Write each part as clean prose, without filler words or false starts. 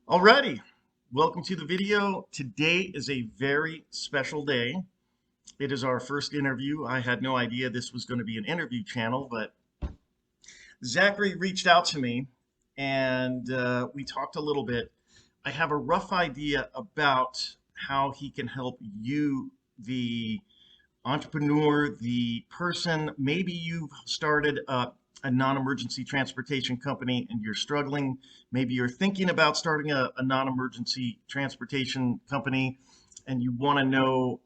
Alrighty, welcome to the video. Today is a very special day. It is our first interview. I had no idea this was going to be an interview channel, but Zachary reached out to me and we talked a little bit. I have a rough idea about how he can help you, the entrepreneur, the person. Maybe you've started a non-emergency transportation company and you're struggling. Maybe you're thinking about starting a non-emergency transportation company and you want to know.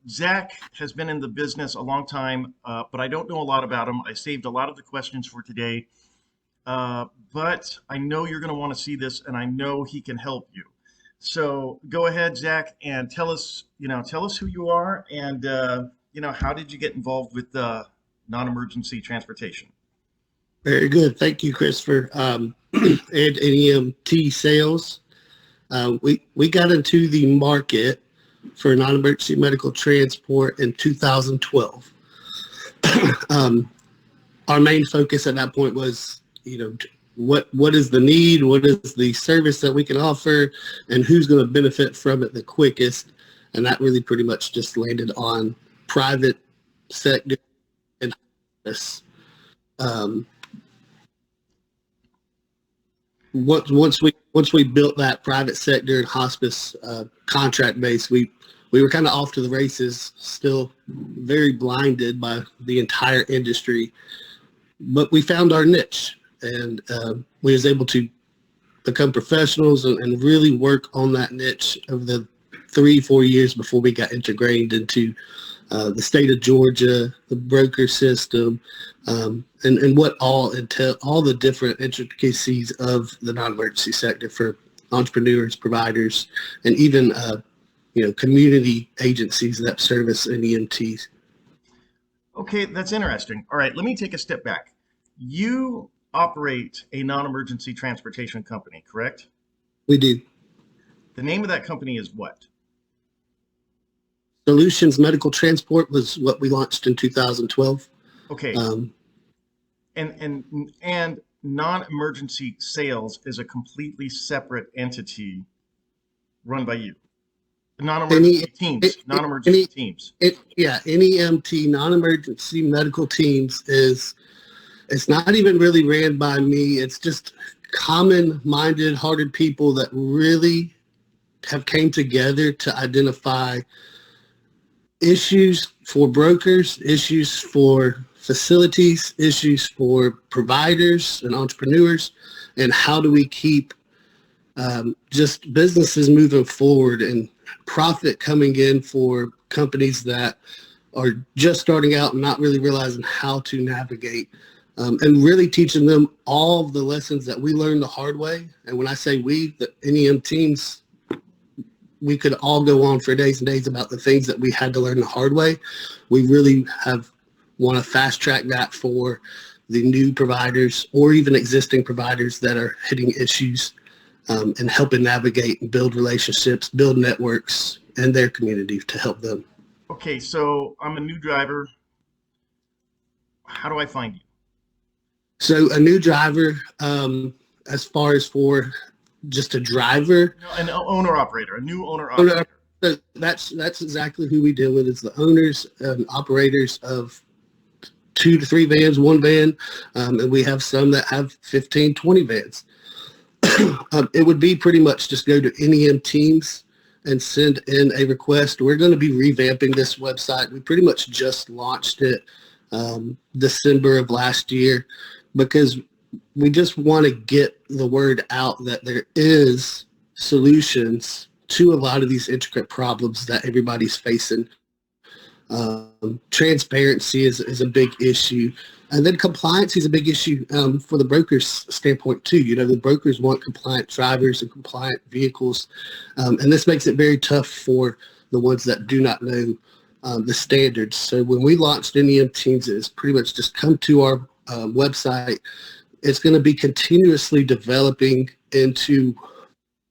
Zach has been in the business a long time, but I don't know a lot about him. I saved a lot of the questions for today, but I know you're going to want to see this, and I know he can help you. So go ahead, Zach, and tell us who you are, and how did you get involved with non-emergency transportation? Very good. Thank you, Christopher. And NEMT sales. We got into the market for non-emergency medical transport in 2012. Our main focus at that point was, what is the need, what is the service that we can offer, and who's going to benefit from it the quickest. And that really pretty much just landed on private sector and hospice. Once we built that private sector and hospice contract base, we were kind of off to the races, still very blinded by the entire industry, but we found our niche, and we was able to become professionals and really work on that niche over the 3-4 years before we got integrated into the state of Georgia, the broker system, and what all the different intricacies of the non-emergency sector for entrepreneurs, providers, and even community agencies that service NEMTs. Okay, that's interesting. All right, let me take a step back. You operate a non-emergency transportation company, correct? We do. The name of that company is what? Solutions Medical Transport was what we launched in 2012. Okay. And non-emergency sales is a completely separate entity run by you. Non-emergency teams. NEMT, non-emergency medical teams, it's not even really ran by me. It's just common-minded, hearted people that really have came together to identify issues for brokers, issues for facilities, issues for providers and entrepreneurs, and how do we keep just businesses moving forward and profit coming in for companies that are just starting out and not really realizing how to navigate, and really teaching them all of the lessons that we learned the hard way. And when I say we, the NEM teams, we could all go on for days and days about the things that we had to learn the hard way. We really want to fast track that for the new providers or even existing providers that are hitting issues, and helping navigate and build relationships, build networks in their community to help them. Okay, so I'm a new driver. How do I find you? So a new driver, as far as for just a driver? No, an owner-operator, a new owner-operator. So that's exactly who we deal with, is the owners and operators of 2 to 3 vans, 1 van, and we have some that have 15, 20 vans. It would be pretty much just go to NEM Teams and send in a request. We're going to be revamping this website. We pretty much just launched it December of last year because we just want to get the word out that there is solutions to a lot of these intricate problems that everybody's facing. Transparency is a big issue. And then compliance is a big issue for the broker's standpoint too. The brokers want compliant drivers and compliant vehicles. And this makes it very tough for the ones that do not know the standards. So when we launched NEM Teams, it's pretty much just come to our website. It's going to be continuously developing into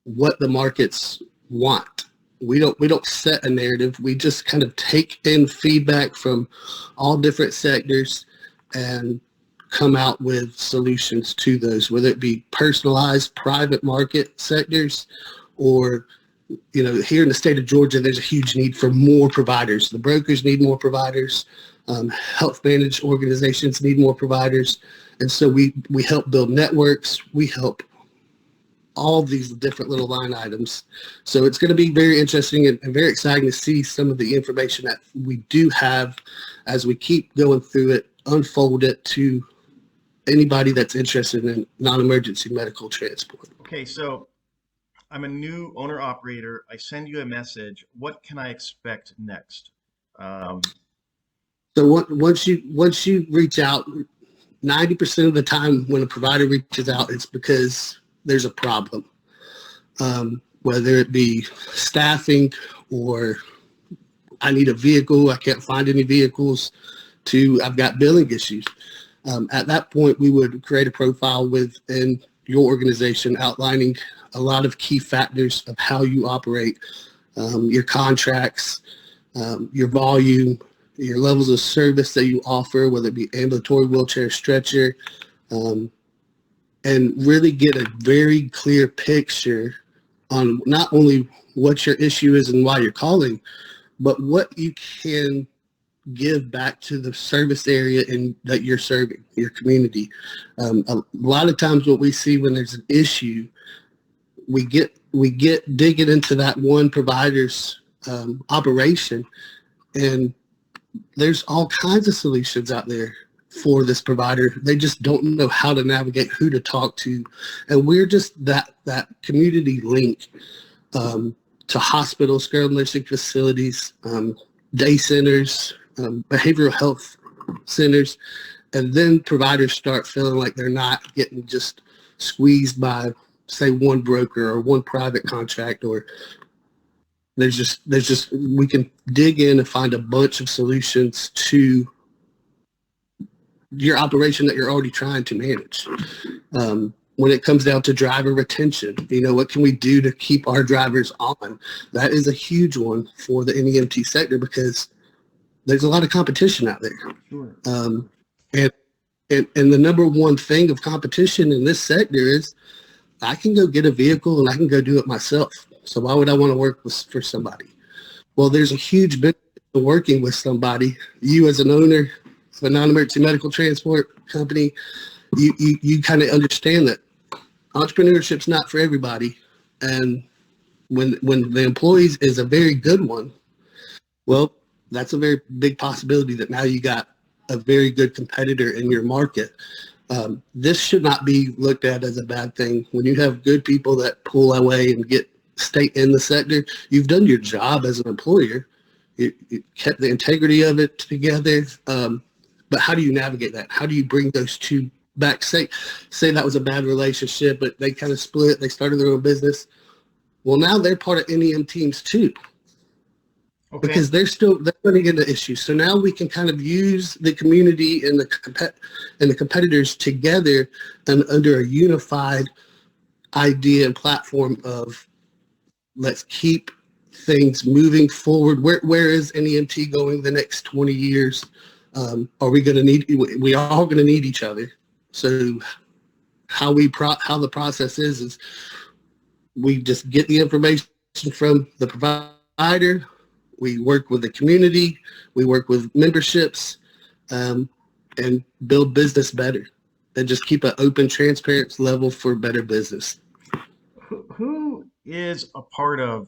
what the markets want. We don't set a narrative. We just kind of take in feedback from all different sectors and come out with solutions to those, whether it be personalized private market sectors or, here in the state of Georgia, there's a huge need for more providers. The brokers need more providers. Health managed organizations need more providers. And so we help build networks. We help all these different little line items. So it's going to be very interesting and very exciting to see some of the information that we do have as we keep going through it, unfold it to anybody that's interested in non-emergency medical transport. Okay, so I'm a new owner operator. I send you a message. What can I expect next? So once you reach out, 90% of the time when a provider reaches out, it's because there's a problem, whether it be staffing or I need a vehicle, I can't find any vehicles, to I've got billing issues. At that point, we would create a profile within your organization outlining a lot of key factors of how you operate, your contracts, your volume, your levels of service that you offer, whether it be ambulatory, wheelchair, stretcher, and really get a very clear picture on not only what your issue is and why you're calling, but what you can give back to the service area that you're serving, your community. A lot of times what we see when there's an issue, we get digging into that one provider's operation, and there's all kinds of solutions out there for this provider. They just don't know how to navigate, who to talk to. And we're just that community link to hospitals, skilled nursing facilities, day centers, behavioral health centers. And then providers start feeling like they're not getting just squeezed by, say, one broker or one private contract, or there's just we can dig in and find a bunch of solutions to your operation that you're already trying to manage. When it comes down to driver retention, what can we do to keep our drivers on? That is a huge one for the NEMT sector because there's a lot of competition out there. Sure. And the number one thing of competition in this sector is I can go get a vehicle and I can go do it myself. So why would I want to work for somebody? Well, there's a huge benefit to working with somebody. You as an owner of a non-emergency medical transport company, you kind of understand that entrepreneurship's not for everybody. And when the employees is a very good one, well, that's a very big possibility that now you got a very good competitor in your market. This should not be looked at as a bad thing. When you have good people that pull away and stay in the sector, you've done your job as an employer. You kept the integrity of it together. But how do you navigate that? How do you bring those two back? Say that was a bad relationship, but they kind of split. They started their own business. Well, now they're part of NEM Teams too. Okay. Because they're running into issues. So now we can kind of use the community and the competitors together and under a unified idea and platform of let's keep things moving forward. Where is NEMT going the next 20 years? We are all going to need each other. So how the process is we just get the information from the provider. We work with the community, we work with memberships, and build business better, and just keep an open, transparent level for better business. Who is a part of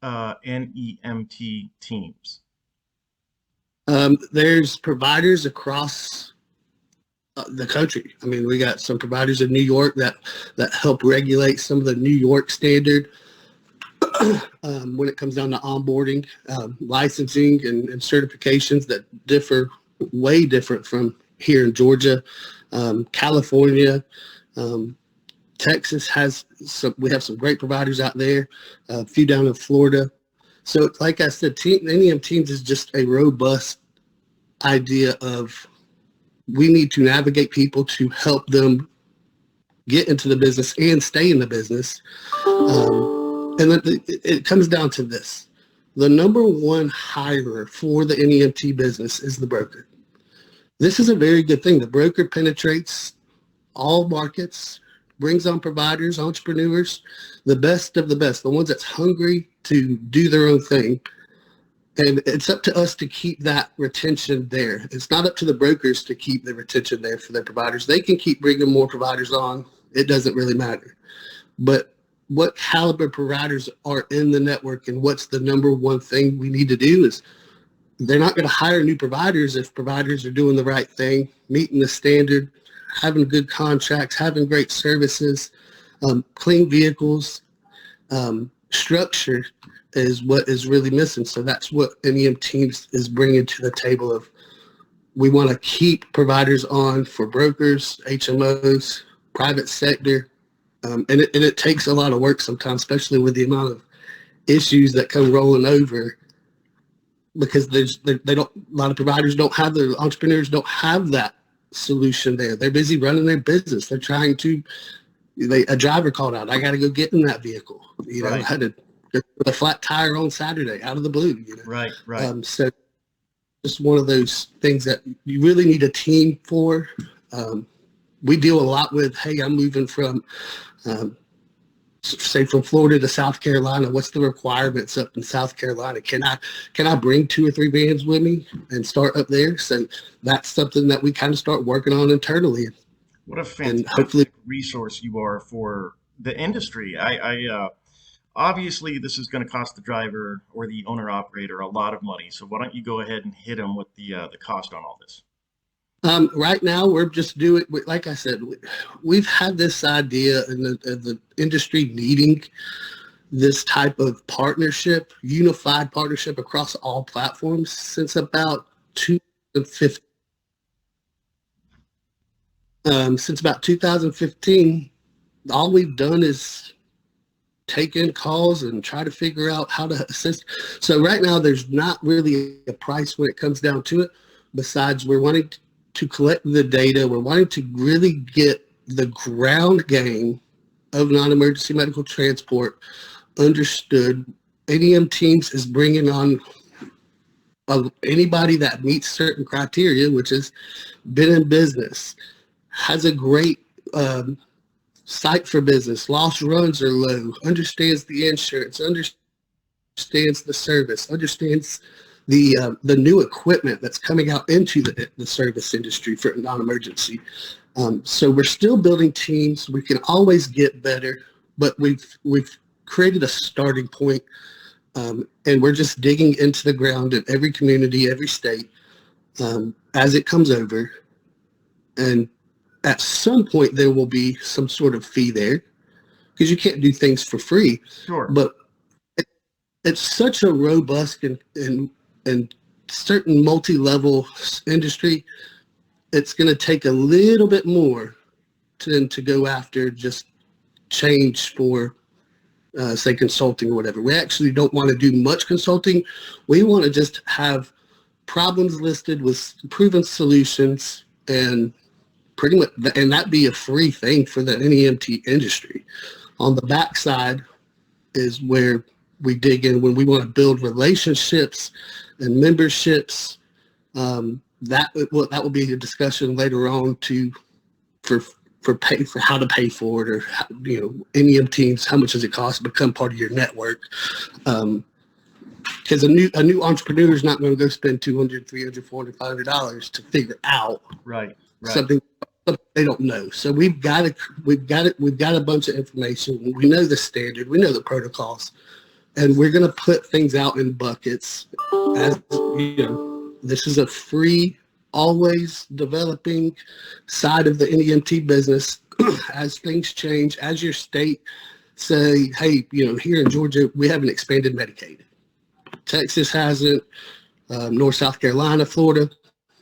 NEMT Teams? There's providers across the country. I mean, we got some providers in New York that help regulate some of the New York standard. When it comes down to onboarding, licensing and certifications that way different from here in Georgia. California, Texas we have some great providers out there, a few down in Florida. So like I said, NEM Teams is just a robust idea of we need to navigate people to help them get into the business and stay in the business. And it comes down to this. The number one hirer for the NEMT business is the broker. This is a very good thing. The broker penetrates all markets, brings on providers, entrepreneurs, the best of the best, the ones that's hungry to do their own thing. And it's up to us to keep that retention there. It's not up to the brokers to keep the retention there for their providers. They can keep bringing more providers on. It doesn't really matter. But what caliber providers are in the network and what's the number one thing we need to do is they're not going to hire new providers if providers are doing the right thing, meeting the standard, having good contracts, having great services, clean vehicles, structure is what is really missing. So that's what NEM Teams is bringing to the table of we want to keep providers on for brokers, HMOs, private sector. And it takes a lot of work sometimes, especially with the amount of issues that come rolling over because they don't, a lot of providers don't have, the entrepreneurs don't have that solution there. They're busy running their business. They're trying to, a driver called out, I got to go get in that vehicle. You know, Right. I had to get a flat tire on Saturday out of the blue, you know. Right, right. So just one of those things that you really need a team for. We deal a lot with, hey, I'm moving from, say from Florida to South Carolina. What's the requirements up in South Carolina? Can I bring 2 or 3 vans with me and start up there? So that's something that we kind of start working on internally. What a And fantastic hopefully, resource you are for the industry. Obviously this is going to cost the driver or the owner operator a lot of money. So why don't you go ahead and hit them with the cost on all this? right now we're just doing, like I said, we've had this idea in the industry needing this type of partnership, unified partnership across all platforms since about 2015. Since about 2015, all we've done is take in calls and try to figure out how to assist. So right now, there's not really a price when it comes down to it. Besides, we're wanting to collect the data. We're wanting to really get the ground game of non-emergency medical transport understood. NEM Teams is bringing on anybody that meets certain criteria, which is been in business, has a great site for business, lost runs are low, understands the insurance, understands the service, understands the new equipment that's coming out into the service industry for non-emergency. So we're still building teams. We can always get better, but we've created a starting point, and we're just digging into the ground in every community, every state, as it comes over. And at some point, there will be some sort of fee there because you can't do things for free. Sure. But it's such a robust and certain multi-level industry. It's going to take a little bit more to go after just change for, say, consulting or whatever. We actually don't want to do much consulting. We want to just have problems listed with proven solutions and pretty much, and that be a free thing for the NEMT industry. On the backside is where we dig in when we want to build relationships and memberships. That will be a discussion later on for how to pay for it, or how, NEM Teams, how much does it cost to become part of your network? Because a new entrepreneur is not going to go spend $200, $300, $400, $500 to figure out Right. something they don't know. So we've got a bunch of information. We know the standard, we know the protocols, and we're going to put things out in buckets. As this is a free, always developing side of the NEMT business. As things change, as your state say, hey, here in Georgia we haven't expanded Medicaid. Texas hasn't, North South Carolina, Florida.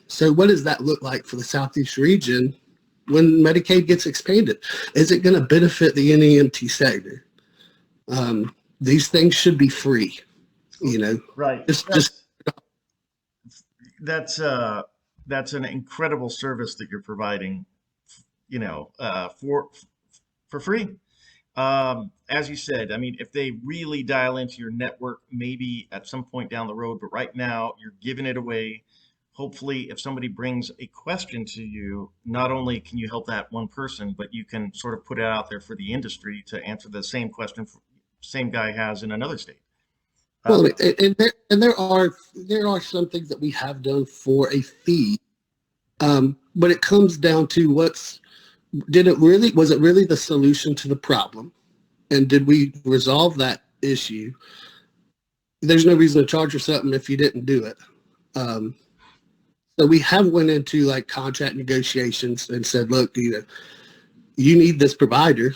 So what does that look like for the Southeast region when Medicaid gets expanded? Is it going to benefit the NEMT sector? These things should be free, Right. That's an incredible service that you're providing, for free. As you said, I mean, if they really dial into your network, maybe at some point down the road, but right now you're giving it away. hopefully if somebody brings a question to you, not only can you help that one person, but you can sort of put it out there for the industry to answer the same question same guy has in another state. Well, there are some things that we have done for a fee, but it comes down to was it really the solution to the problem, and did we resolve that issue? There's no reason to charge for something if you didn't do it. So we have went into like contract negotiations and said, look, you need this provider.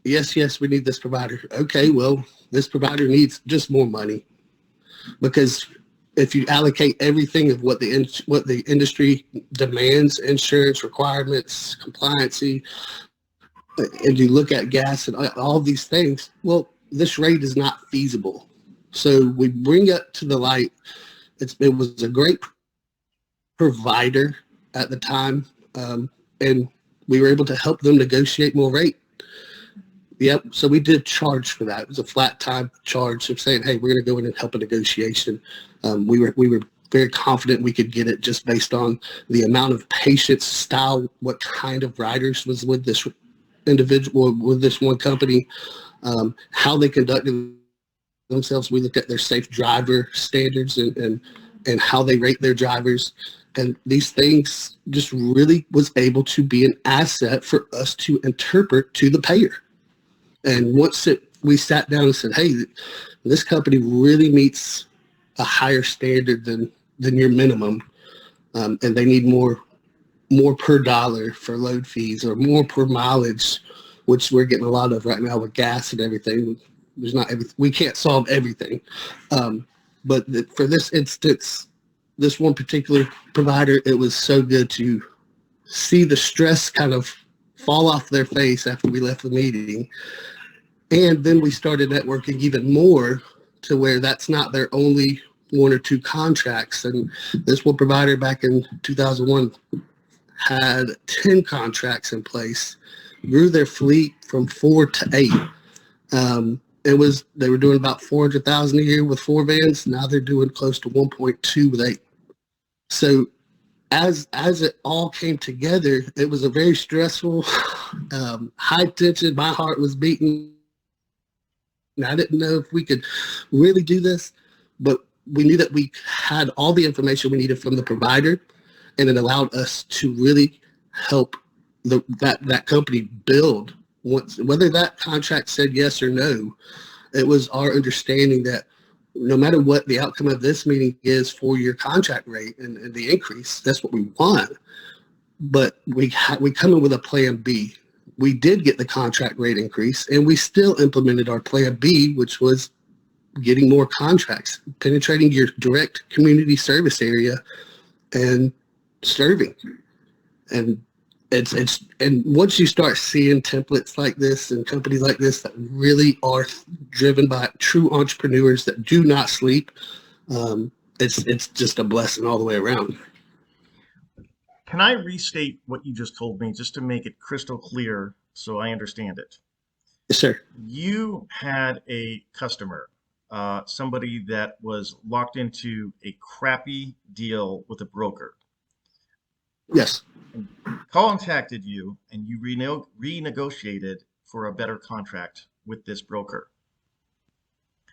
Yes, we need this provider. Okay, well, this provider needs just more money, because if you allocate everything of what the industry demands, insurance requirements, compliancy, and you look at gas and all these things, well, this rate is not feasible. So we bring it to the light. It was a great provider at the time, and we were able to help them negotiate more rate. Yep. So we did charge for that. It was a flat time charge of saying, hey, we're going to go in and help a negotiation. We were very confident we could get it just based on the amount of patience, style, what kind of riders was with this individual, with this one company, how they conducted themselves. We looked at their safe driver standards and how they rate their drivers. And these things just really was able to be an asset for us to interpret to the payer. And once we sat down and said, hey, this company really meets a higher standard than your minimum, and they need more per dollar for load fees or more per mileage, which we're getting a lot of right now with gas and everything. There's not everything. We can't solve everything. But for this instance, this one particular provider, it was so good to see the stress kind of fall off their face after we left the meeting. And then we started networking even more to where that's not their only one or two contracts. And this one provider back in 2001 had 10 contracts in place, grew their fleet from 4 to 8. They were doing about 400,000 a year with 4 vans. Now they're doing close to 1.2 with 8. So as it all came together, it was a very stressful, high tension. My heart was beating. And I didn't know if we could really do this, but we knew that we had all the information we needed from the provider, and it allowed us to really help that company build. Whether that contract said yes or no, it was our understanding that no matter what the outcome of this meeting is for your contract rate and the increase, that's what we want. But we come in with a plan B. We did get the contract rate increase, and we still implemented our plan B, which was getting more contracts, penetrating your direct community service area and serving. And and once you start seeing templates like this and companies like this that really are driven by true entrepreneurs that do not sleep, it's just a blessing all the way around. Can I restate what you just told me just to make it crystal clear so I understand it? Yes, sir. You had a customer, somebody that was locked into a crappy deal with a broker. Yes. And contacted you, and you renegotiated for a better contract with this broker.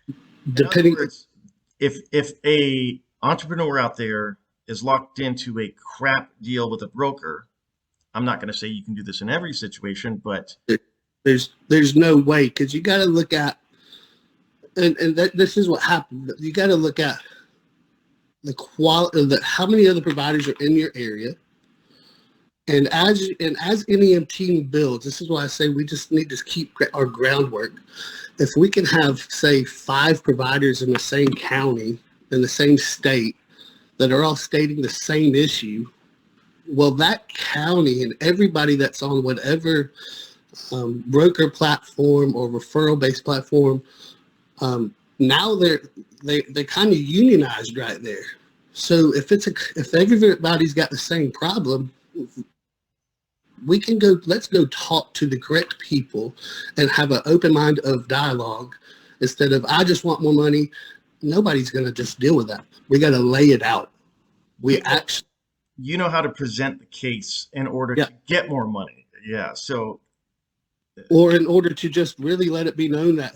In other words, if a entrepreneur out there is locked into a crap deal with a broker, I'm not going to say you can do this in every situation, but there's no way, because you got to look at, this is what happened. You got to look at the quality of how many other providers are in your area. And as NEM team builds, this is why I say we just need to keep our groundwork. If we can have, say, 5 providers in the same county, in the same state, that are all stating the same issue, well, that county and everybody that's on whatever broker platform or referral-based platform, now they kind of unionized right there. So if everybody's got the same problem, let's go talk to the correct people and have an open mind of dialogue instead of, I just want more money. Nobody's going to just deal with that. We got to lay it out. We you know, actually, you know how to present the case in order yeah, to get more money. Yeah. So or in order to just really let it be known that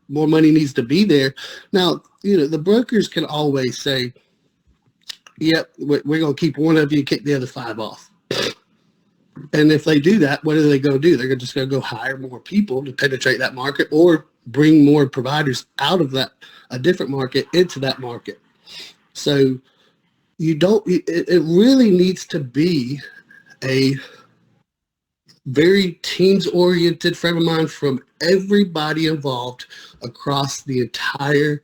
more money needs to be there. Now, the brokers can always say, yep, we're going to keep one of you and kick the other five off. And if they do that, what are they going to do? They're just going to go hire more people to penetrate that market or bring more providers out of a different market into that market. So it really needs to be a very teams oriented frame of mind from everybody involved across the entire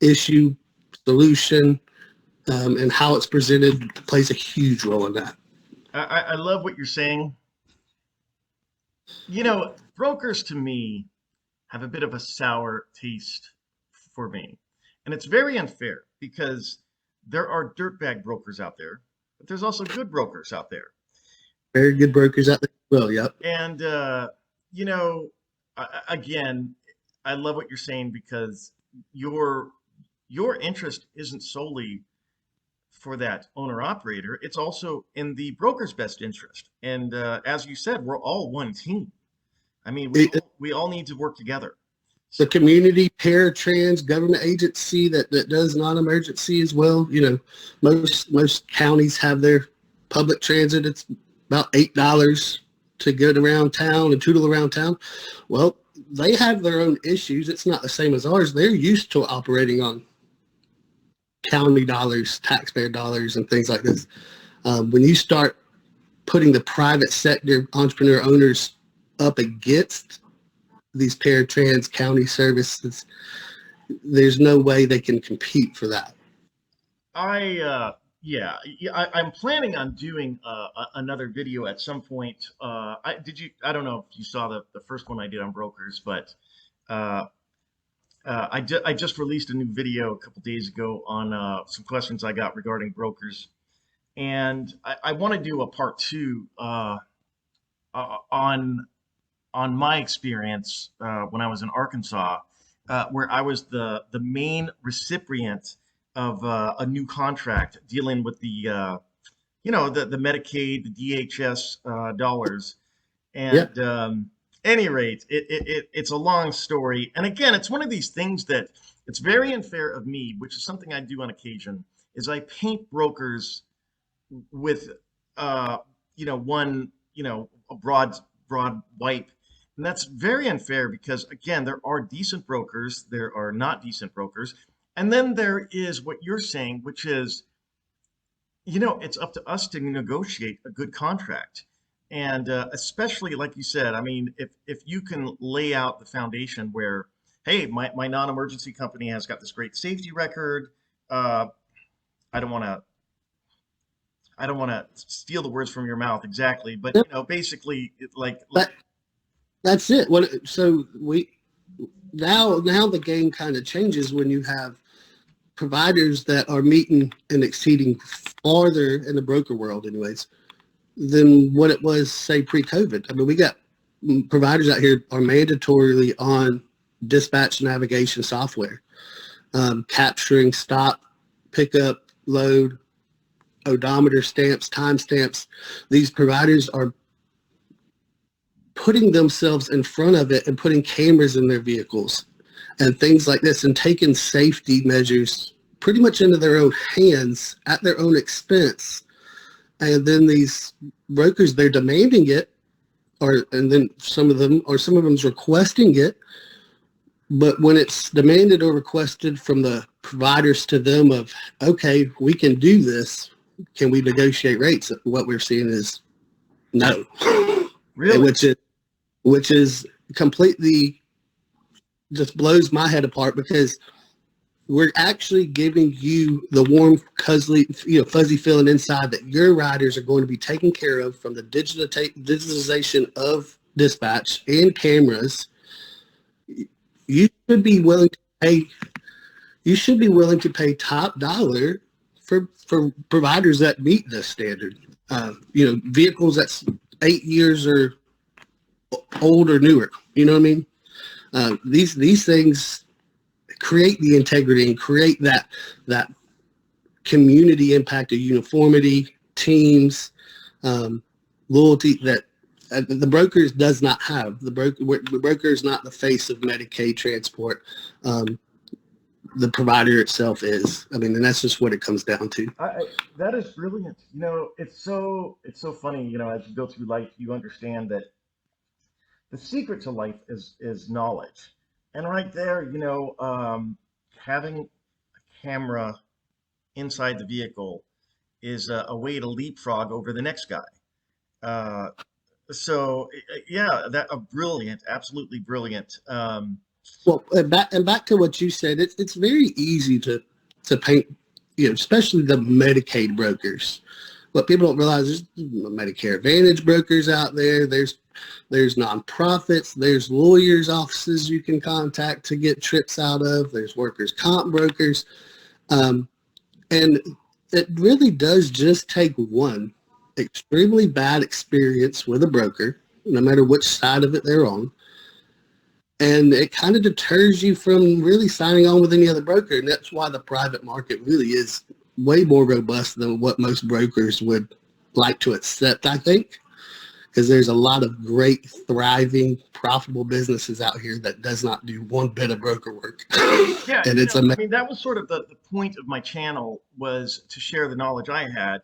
issue solution, and how it's presented plays a huge role in that. I love what you're saying. Brokers to me have a bit of a sour taste for me. And it's very unfair because there are dirtbag brokers out there, but there's also good brokers out there. Very good brokers out there. Well, yep. And, again, I love what you're saying because your your interest isn't solely for that owner operator. It's also in the broker's best interest. And as you said, we're all one team. I mean, we all need to work together. The community paratransit government agency that does non-emergency as well. Most counties have their public transit. It's about $8 to get around town and tootle around town. Well, they have their own issues. It's not the same as ours. They're used to operating on county dollars, taxpayer dollars, and things like this. When you start putting the private sector entrepreneur owners up against these paratransit county services, there's no way they can compete for that. I'm planning on doing another video at some point. I don't know if you saw the first one I did on brokers, but I just released a new video a couple days ago on some questions I got regarding brokers, and I want to do a part two on my experience when I was in Arkansas, where I was the main recipient of a new contract dealing with the Medicaid, the DHS dollars. And Yeah. Any rate, it's a long story. And again, it's one of these things that it's very unfair of me, which is something I do on occasion, is I paint brokers with a broad wipe. And that's very unfair because again, there are decent brokers, there are not decent brokers. And then there is what you're saying, which is, it's up to us to negotiate a good contract. And especially, like you said, I mean, if you can lay out the foundation where, hey, my non-emergency company has got this great safety record. I don't want to steal the words from your mouth exactly, but basically, That's it. So now the game kind of changes when you have providers that are meeting and exceeding farther in the broker world, anyways, than what it was, say, pre-COVID. I mean, we got providers out here are mandatorily on dispatch navigation software, capturing stop, pickup, load, odometer stamps, time stamps. These providers are putting themselves in front of it and putting cameras in their vehicles and things like this and taking safety measures pretty much into their own hands at their own expense. And then these brokers, they're demanding it, and then some of them's requesting it. But when it's demanded or requested from the providers to them of, okay, we can do this, can we negotiate rates? What we're seeing is no. really, which is completely just blows my head apart, because we're actually giving you the warm, fuzzy feeling inside that your riders are going to be taken care of from the digitalization of dispatch and cameras. You should be willing to pay. You should be willing to pay top dollar for providers that meet this standard. Vehicles that's 8 years or old or newer. You know what I mean? These things create the integrity and create that community impact of uniformity, teams, loyalty that the brokers does not have. The broker is not the face of Medicaid transport. The provider itself is. I mean, and that's just what it comes down to. That is brilliant. It's so funny. As you go through life, you understand that the secret to life is knowledge. And right there, having a camera inside the vehicle is a way to leapfrog over the next guy. Yeah, brilliant, absolutely brilliant. Well, and back to what you said, it's very easy to paint, especially the Medicaid brokers. What people don't realize is Medicare Advantage brokers out there. There's nonprofits. There's lawyers' offices you can contact to get trips out of. There's workers' comp brokers, and it really does just take one extremely bad experience with a broker, no matter which side of it they're on. And it kind of deters you from really signing on with any other broker. And that's why the private market really is way more robust than what most brokers would like to accept, I think. Because there's a lot of great, thriving, profitable businesses out here that does not do one bit of broker work. Yeah, and it's I mean, that was sort of the point of my channel, was to share the knowledge I had,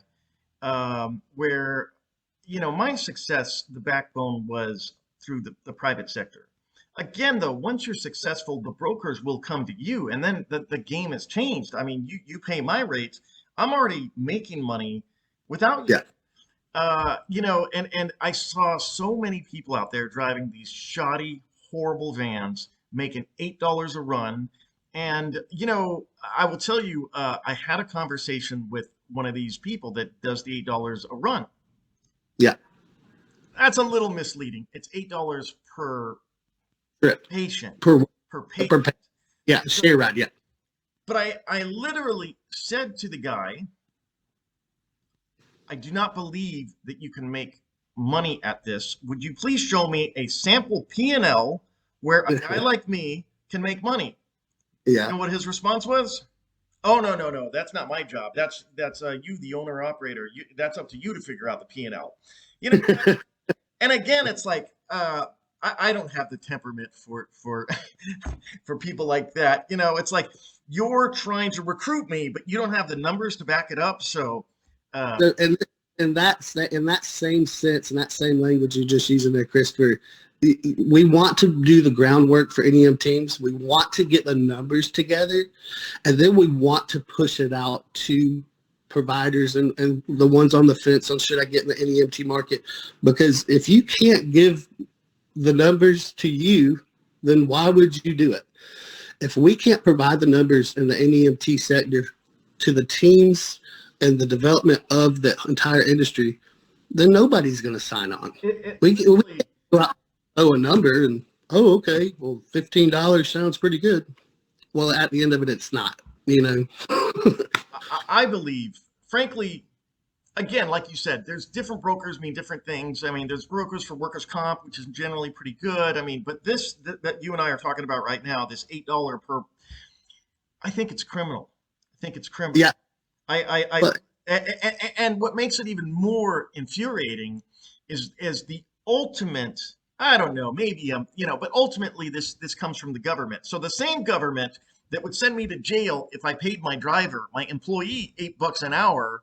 where, my success, the backbone was through the private sector. Again, though, once you're successful, the brokers will come to you, and then the game has changed. I mean, you pay my rates. I'm already making money without you. Yeah. And I saw so many people out there driving these shoddy, horrible vans, making $8 a run. And, I will tell you, I had a conversation with one of these people that does the $8 a run. Yeah. That's a little misleading. It's $8 per patient. Per patient. Yeah, share ride, yeah. But I literally said to the guy, I do not believe that you can make money at this. Would you please show me a sample P&L where a guy like me can make money? Yeah. You know what his response was? Oh, no. That's not my job. That's you, the owner operator. That's up to you to figure out the P&L. And again, it's like, I don't have the temperament for for people like that. It's like you're trying to recruit me, but you don't have the numbers to back it up. So, and in that same sense, in that same language you're just using there, Christopher, we want to do the groundwork for NEM Teams. We want to get the numbers together, and then we want to push it out to providers and the ones on the fence on should I get in the NEMT market. Because if you can't give the numbers to you, then why would you do it? If we can't provide the numbers in the NEMT sector to the teams and the development of the entire industry, then nobody's going to sign on. We can't go out, a number and, okay, well, $15 sounds pretty good. Well, at the end of it, it's not, I believe, frankly, again, like you said, there's different brokers mean different things. I mean, there's brokers for workers' comp, which is generally pretty good. I mean, but this that you and I are talking about right now, this $8 per, I think it's criminal. Yeah. And what makes it even more infuriating is the ultimate, I don't know, maybe but ultimately this comes from the government. So the same government that would send me to jail if I paid my driver, my employee, $8 an hour,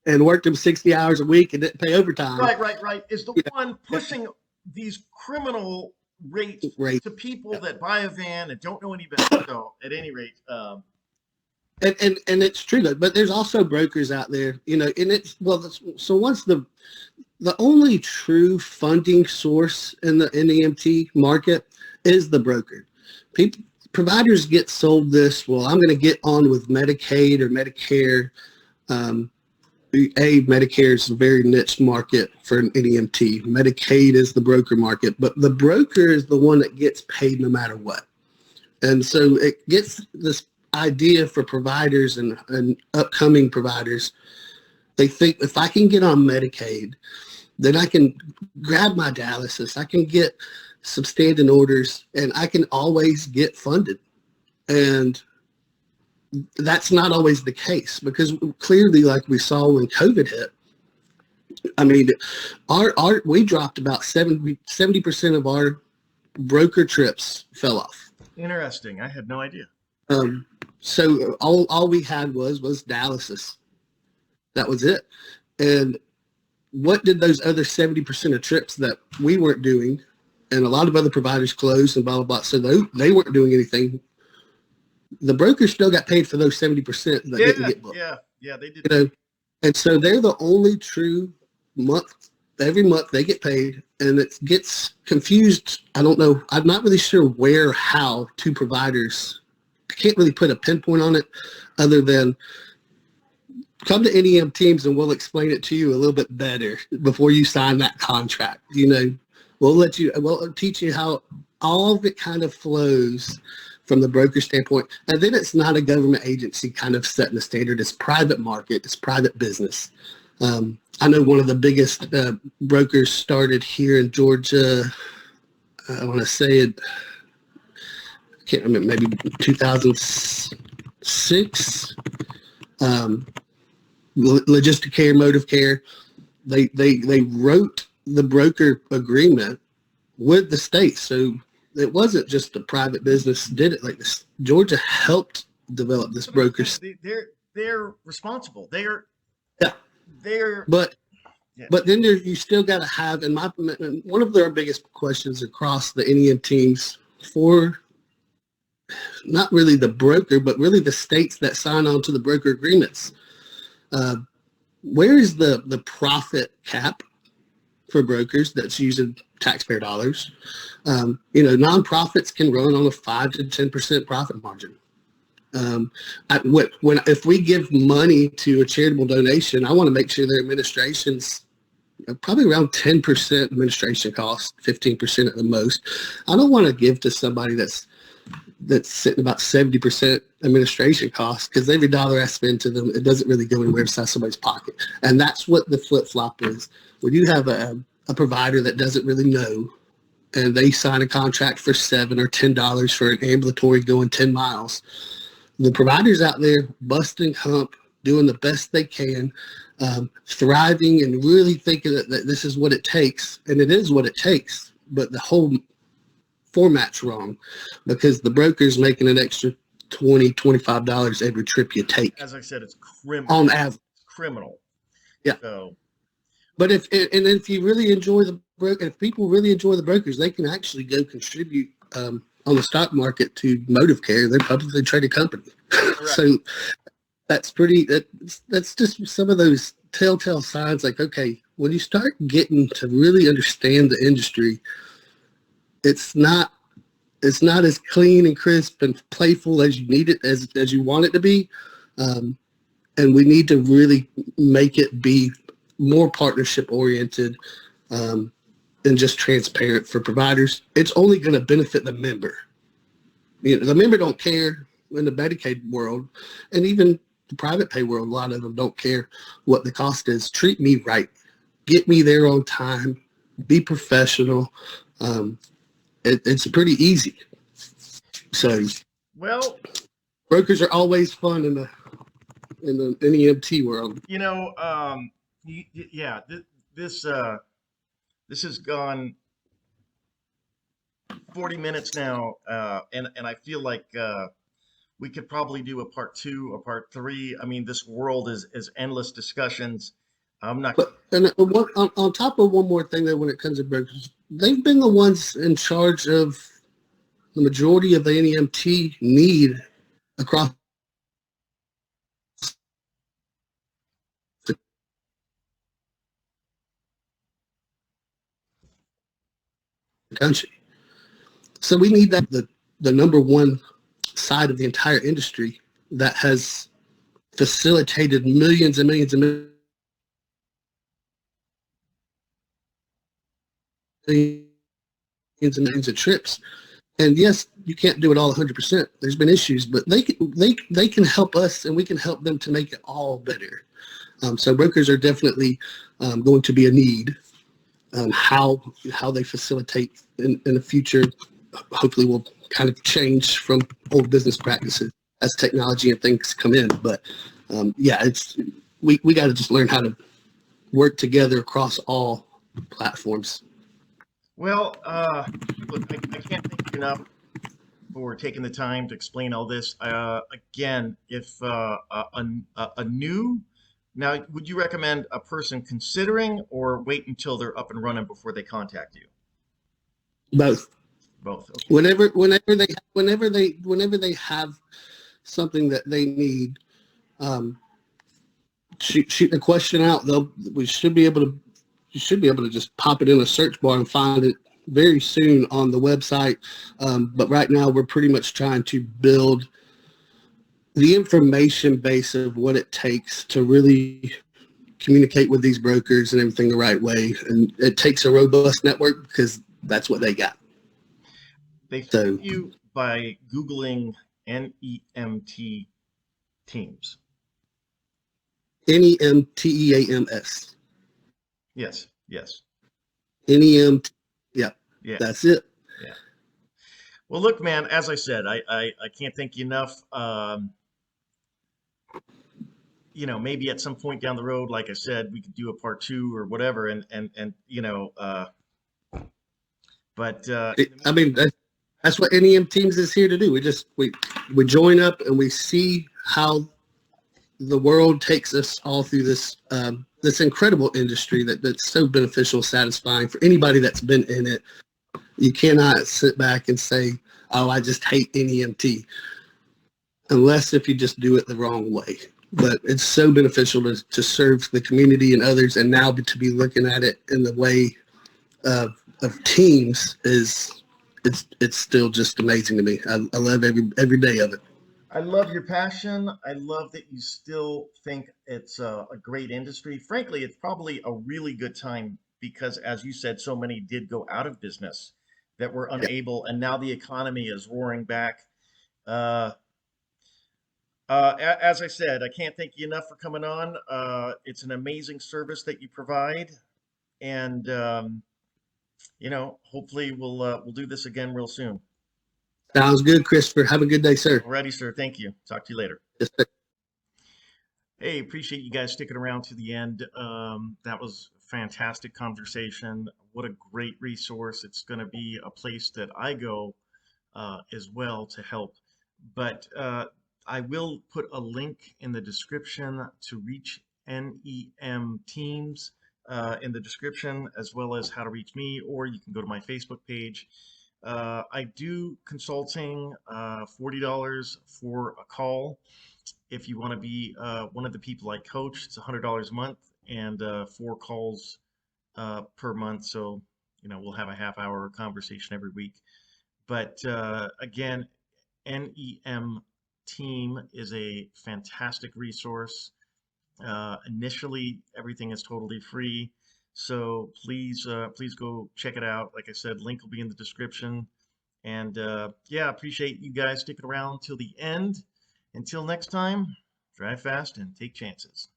and worked him 60 hours a week and didn't pay overtime. Right. Is the one pushing these criminal rates to people that buy a van and don't know any better. So at any rate, and it's true, but there's also brokers out there, and it's, so once the only true funding source in the NEMT market is the broker. Providers get sold this, well, I'm going to get on with Medicaid or Medicare. Medicare is a very niche market for an NEMT. Medicaid is the broker market, but the broker is the one that gets paid no matter what. And so it gets this idea for providers and upcoming providers. They think if I can get on Medicaid, then I can grab my dialysis, I can get substandard orders, and I can always get funded. And that's not always the case, because clearly, like we saw when COVID hit, I mean, we dropped about 70% of our broker trips fell off. Interesting. I had no idea. So all we had was dialysis. That was it. And what did those other 70% of trips that we weren't doing, and a lot of other providers closed and blah, blah, blah, so they weren't doing anything. The brokers still got paid for those 70% that didn't get booked. Yeah, they did. You know, and so they're the only true month. Every month they get paid, and it gets confused. I don't know. I'm not really sure where, how two providers. I can't really put a pinpoint on it, other than come to NEM Teams and we'll explain it to you a little bit better before you sign that contract. You know, we'll teach you how all of it kind of flows from the broker standpoint. And then it's not a government agency kind of setting the standard. It's private market. It's private business. I know one of the biggest brokers started here in Georgia. I want to say it, I can't remember, maybe 2006. Logistic Care, Motive Care. They wrote the broker agreement with the state. So it wasn't just the private business did it like this. Georgia helped develop this broker. They're responsible. They're but then you still got to have, in my, one of their biggest questions across the NEM teams for not really the broker, but really the states that sign on to the broker agreements. Where is the profit cap for brokers that's using taxpayer dollars? Nonprofits can run on a 5 to 10% profit margin. If we give money to a charitable donation, I want to make sure their administration's probably around 10% administration cost, 15% at the most. I don't want to give to somebody that's sitting about 70% administration costs, because every dollar I spend to them, it doesn't really go anywhere inside somebody's pocket. And that's what the flip-flop is. When you have a provider that doesn't really know, and they sign a contract for $7 or $10 for an ambulatory going 10 miles, the providers out there busting hump, doing the best they can, thriving and really thinking that this is what it takes. And it is what it takes, but the whole format's wrong, because the broker's making an extra $20, $25 every trip you take. As I said, it's criminal. On average. Criminal. Yeah. So. But if you really enjoy if people really enjoy the brokers, they can actually go contribute on the stock market to Motive Care. They're a publicly traded company. So that's just some of those telltale signs, like, okay, when you start getting to really understand the industry, it's not as clean and crisp and playful as you need it, as you want it to be. And we need to really make it be more partnership oriented, and just transparent for providers. It's only going to benefit the member. The member don't care in the Medicaid world, and even the private pay world, a lot of them don't care what the cost is. Treat me right. Get me there on time. Be professional. It's pretty easy. So, well, brokers are always fun in the NEMT world. This has gone 40 minutes now, and I feel like we could probably do a part 2, a part 3. I mean, this world is endless discussions. I'm not. But on top of one more thing, though, when it comes to brokers, they've been the ones in charge of the majority of the NEMT need across the country. So we need the number one side of the entire industry that has facilitated millions and millions and millions of trips. And yes, you can't do it all 100%. There's been issues, but they can help us, and we can help them to make it all better. So brokers are definitely going to be a need. How they facilitate in the future, hopefully, will kind of change from old business practices. as technology and things come in. But yeah, we got to just learn how to work together across all platforms. Well, look, I can't thank you enough for taking the time to explain all this. Again, if a new, now, would you recommend a person considering or wait until they're up and running before they contact you? Both. Both. Okay. Whenever they have something that they need, shoot the question out. We should be able to. You should be able to just pop it in a search bar and find it very soon on the website. But right now, we're pretty much trying to build the information base of what it takes to really communicate with these brokers and everything the right way. And it takes a robust network because that's what they got. They found you by Googling NEMT Teams. NEMTEAMS. Yes, yes. NEMT. Yeah, Yeah, that's it. yeah. Well, look, man, as I said, I can't thank you enough. You know, maybe at some point down the road, like I said, we could do a part 2 or whatever, and you know, but I mean, that's what NEM Teams is here to do. We join up and we see how the world takes us all through this this incredible industry that's so beneficial, satisfying for anybody that's been in it. You cannot sit back and say, "Oh, I just hate NEMT," unless if you just do it the wrong way. But it's so beneficial to serve the community and others, and now to be looking at it in the way of teams it's still just amazing to me. I love every day of it. I love your passion. I love that you still think it's a great industry. Frankly, it's probably a really good time because, as you said, so many did go out of business that were Yeah. unable, and now the economy is roaring back. Uh, as I said, I can't thank you enough for coming on. It's an amazing service that you provide, and you know, hopefully we'll do this again real soon. Sounds good, Christopher. Have a good day, sir. Alrighty, sir. Thank you. Talk to you later. Yes, sir. Hey, appreciate you guys sticking around to the end. That was a fantastic conversation. What a great resource. It's going to be a place that I go as well to help. But I will put a link in the description to reach NEM Teams in the description, as well as how to reach me, or you can go to my Facebook page. I do consulting, $40 for a call. If you want to be one of the people I coach, it's $100 a month and 4 calls per month. So, you know, we'll have a half-hour conversation every week. But again, NEM Team is a fantastic resource. Initially, everything is totally free. So please go check it out. Like I said, link will be in the description. And yeah, appreciate you guys sticking around till the end. Until next time, drive fast and take chances.